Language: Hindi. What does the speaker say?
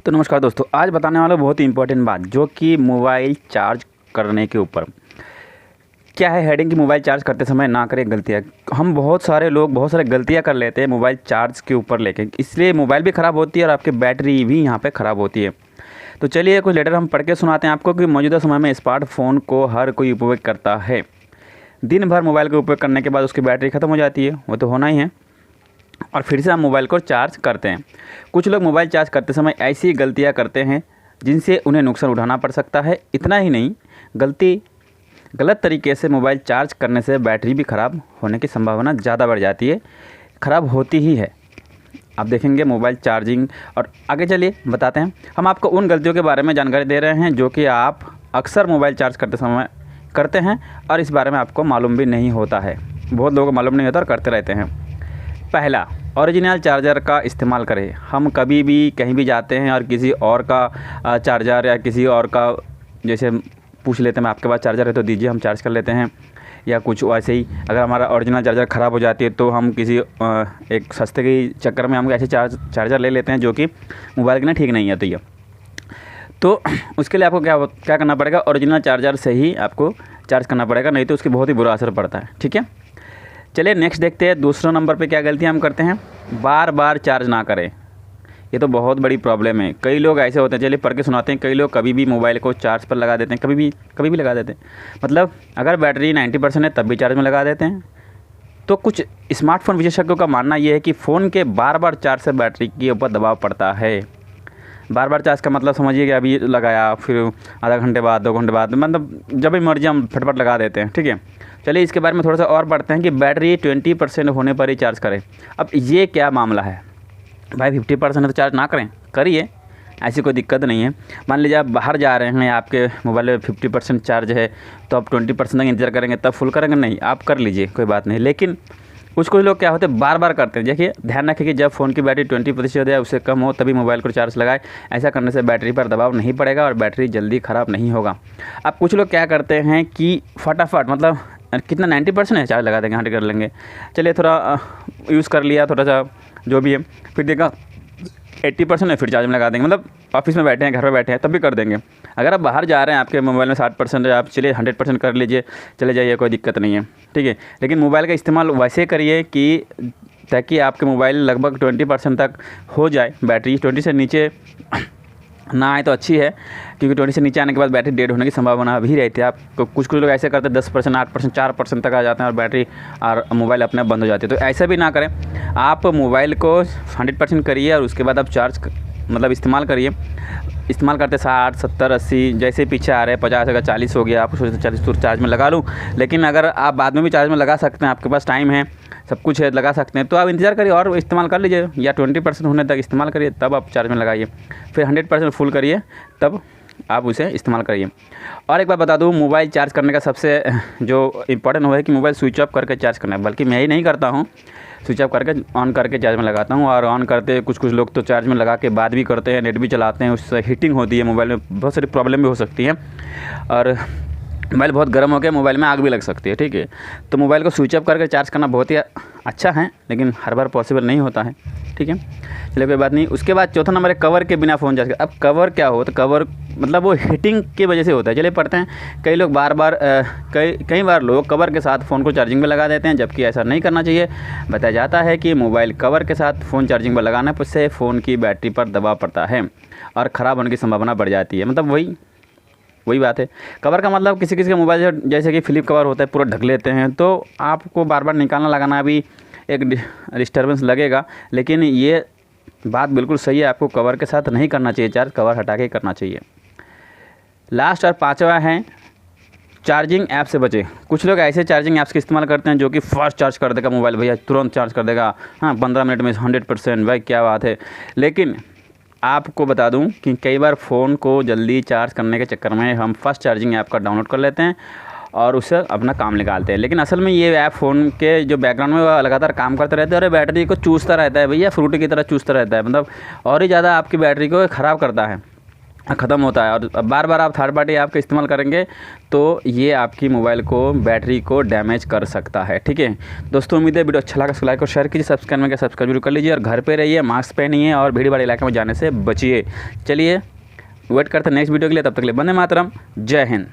तो नमस्कार दोस्तों, आज बताने वाला बहुत ही इंपॉर्टेंट बात जो कि मोबाइल चार्ज करने के ऊपर क्या है हेडिंग कि मोबाइल चार्ज करते समय ना करें गलतियाँ। हम बहुत सारे लोग बहुत सारे गलतियाँ कर लेते हैं मोबाइल चार्ज के ऊपर लेके, इसलिए मोबाइल भी ख़राब होती है और आपकी बैटरी भी यहाँ पे ख़राब होती है। तो चलिए कुछ लेटर हम पढ़ के सुनाते हैं आपको कि मौजूदा समय में स्मार्टफोन को हर कोई उपयोग करता है। दिन भर मोबाइल का उपयोग करने के बाद उसकी बैटरी ख़त्म हो जाती है, वो तो होना ही है, और फिर से हम मोबाइल को चार्ज करते हैं। कुछ लोग मोबाइल चार्ज करते समय ऐसी गलतियां करते हैं जिनसे उन्हें नुकसान उठाना पड़ सकता है। इतना ही नहीं, गलत तरीके से मोबाइल चार्ज करने से बैटरी भी ख़राब होने की संभावना ज़्यादा बढ़ जाती है, ख़राब होती ही है। आप देखेंगे मोबाइल चार्जिंग। और आगे चलिए बताते हैं, हम आपको उन गलतियों के बारे में जानकारी दे रहे हैं जो कि आप अक्सर मोबाइल चार्ज करते समय करते हैं और इस बारे में आपको मालूम भी नहीं होता है। बहुत लोगों को मालूम नहीं होता और करते रहते हैं। पहला, ओरिजिनल चार्जर का इस्तेमाल करें। हम कभी भी कहीं भी जाते हैं और किसी और का चार्जर या किसी और का जैसे पूछ लेते हैं, मैं आपके पास चार्जर है तो दीजिए, हम चार्ज कर लेते हैं। या कुछ वैसे ही अगर हमारा ओरिजिनल चार्जर ख़राब हो जाती है तो हम किसी एक सस्ते के चक्कर में हम ऐसे चार्जर ले लेते हैं जो कि मोबाइल के लिए ठीक नहीं है। तो उसके लिए आपको क्या करना पड़ेगा, ओरिजिनल चार्जर से ही आपको चार्ज करना पड़ेगा, नहीं तो उसके बहुत ही बुरा असर पड़ता है। ठीक है, चलिए नेक्स्ट देखते हैं। दूसरा नंबर पे क्या गलतियाँ हम करते हैं, बार बार चार्ज ना करें। ये तो बहुत बड़ी प्रॉब्लम है। कई लोग ऐसे होते हैं, चलिए पढ़ के सुनाते हैं। कई लोग कभी भी मोबाइल को चार्ज पर लगा देते हैं, कभी भी लगा देते हैं। मतलब अगर बैटरी 90% है तब भी चार्ज में लगा देते हैं। तो कुछ स्मार्टफोन विशेषज्ञों का मानना ये है कि फ़ोन के बार बार चार्ज से बैटरी के ऊपर दबाव पड़ता है। बार बार चार्ज का मतलब समझिए कि अभी लगाया, फिर आधा घंटे बाद, 2 घंटे बाद, मतलब जब भी मर्जी हम फटफट लगा देते हैं। ठीक है, चलिए इसके बारे में थोड़ा सा और बढ़ते हैं कि बैटरी 20% होने पर ही चार्ज करें। अब ये क्या मामला है भाई, 50% है तो चार्ज ना करिए, ऐसी कोई दिक्कत नहीं है। मान लीजिए आप बाहर जा रहे हैं, आपके मोबाइल में 50% चार्ज है तो आप 20% तक इंतज़ार करेंगे तब फुल करेंगे? नहीं, आप कर लीजिए, कोई बात नहीं। लेकिन कुछ लोग क्या होते हैं, बार बार करते हैं। देखिए, ध्यान रखें कि जब फ़ोन की बैटरी 20% या उससे कम हो तभी मोबाइल को चार्ज लगाएं। ऐसा करने से बैटरी पर दबाव नहीं पड़ेगा और बैटरी जल्दी ख़राब नहीं होगा। अब कुछ लोग क्या करते हैं कि फटाफट, मतलब कितना 90% है, चार्ज लगा देंगे, 100 कर लेंगे। चलिए थोड़ा यूज़ कर लिया, थोड़ा सा जो भी है, फिर देखा 80% है, फिर चार्ज में लगा देंगे। मतलब ऑफिस में बैठे हैं, घर में बैठे हैं, तब भी कर देंगे। अगर आप बाहर जा रहे हैं, आपके मोबाइल में 60% है, आप चलिए 100% कर लीजिए, चले जाइए, कोई दिक्कत नहीं है। ठीक है, लेकिन मोबाइल का इस्तेमाल वैसे करिए कि ताकि आपके मोबाइल लगभग 20% तक हो जाए। बैटरी 20 से नीचे ना आए तो अच्छी है, क्योंकि 20 से नीचे आने के बाद बैटरी डेड होने की संभावना भी रहती है। आप कुछ लोग ऐसे करते हैं 10%, 8%, 4% तक आ जाते हैं और बैटरी और मोबाइल अपने बंद हो जाती है। तो ऐसा भी ना करें, आप मोबाइल को 100% करिए और उसके बाद आप चार्ज मतलब इस्तेमाल करिए। इस्तेमाल करते 60, 70, 80 जैसे पीछे आ रहे हैं, 50 अगर 40 हो गया, आप सोचते 40 तो चार्ज में लगा लूँ। लेकिन अगर आप बाद में भी चार्ज में लगा सकते हैं, आपके पास टाइम है, सब कुछ है, लगा सकते हैं, तो आप इंतज़ार करिए और इस्तेमाल कर लीजिए। या 20% होने तक इस्तेमाल करिए, तब आप चार्ज में लगाइए। फिर 100% फुल करिए, तब आप उसे इस्तेमाल करिए। और एक बात बता दूँ, मोबाइल चार्ज करने का सबसे जो इम्पोर्टेंट हो है कि मोबाइल स्विच ऑफ करके चार्ज करना है। बल्कि मैं ही नहीं करता हूँ, स्विच ऑफ करके ऑन करके चार्ज में लगाता हूँ। और ऑन करते कुछ लोग तो चार्ज में लगा के बाद भी करते हैं, नेट भी चलाते हैं, उससे हीटिंग होती है, मोबाइल में बहुत सारी प्रॉब्लम भी हो सकती है और मोबाइल बहुत गर्म हो गया, मोबाइल में आग भी लग सकती है। ठीक है, तो मोबाइल को स्विच ऑफ करके चार्ज करना बहुत ही अच्छा है, लेकिन हर बार पॉसिबल नहीं होता है। ठीक है, चलिए कोई बात नहीं। उसके बाद चौथा नंबर है कवर के बिना फ़ोन चार्ज कर। अब कवर क्या हो, तो कवर मतलब वो हीटिंग की वजह से होता है। चलिए पढ़ते हैं। कई लोग कई बार लोग कवर के साथ फ़ोन को चार्जिंग में लगा देते हैं, जबकि ऐसा नहीं करना चाहिए। बताया जाता है कि मोबाइल कवर के साथ फ़ोन चार्जिंग में लगाने से फ़ोन की बैटरी पर दबाव पड़ता है और ख़राब होने की संभावना बढ़ जाती है। मतलब वही बात है। कवर का मतलब किसी के मोबाइल जैसे कि फ्लिप कवर होता है, पूरा ढक लेते हैं, तो आपको बार बार निकालना लगाना भी एक डिस्टर्बेंस लगेगा। लेकिन ये बात बिल्कुल सही है, आपको कवर के साथ नहीं करना चाहिए चार्ज, कवर हटा के करना चाहिए। लास्ट और 5वां है चार्जिंग ऐप से बचें। कुछ लोग ऐसे चार्जिंग ऐप्स का इस्तेमाल करते हैं जो कि फास्ट चार्ज कर देगा मोबाइल, भैया तुरंत चार्ज कर देगा, हाँ 15 मिनट में 100%, भाई क्या बात है। लेकिन आपको बता दूं कि कई बार फ़ोन को जल्दी चार्ज करने के चक्कर में हम फास्ट चार्जिंग ऐप का डाउनलोड कर लेते हैं और उससे अपना काम निकालते हैं। लेकिन असल में ये ऐप फ़ोन के जो बैकग्राउंड में वो लगातार काम करते रहते हैं और बैटरी को चूसता रहता है, भैया फ्रूटी की तरह चूसता रहता है। मतलब और ही ज़्यादा आपकी बैटरी को ख़राब करता है। ख़त्म होता है और बार बार आप थर्ड पार्टी ऐप का इस्तेमाल करेंगे तो ये आपकी मोबाइल को बैटरी को डैमेज कर सकता है। ठीक है दोस्तों, उम्मीद है वीडियो अच्छा लगा, लाइक और शेयर कीजिए, सब्सक्राइब में सब्सक्राइब जरूर कर लीजिए और घर पे रहिए, मास्क पहनिए और भीड़ भाड़ इलाके में जाने से बचिए। चलिए वेट करते हैं नेक्स्ट वीडियो के लिए, तब तक के लिए वंदे मातरम, जय हिंद।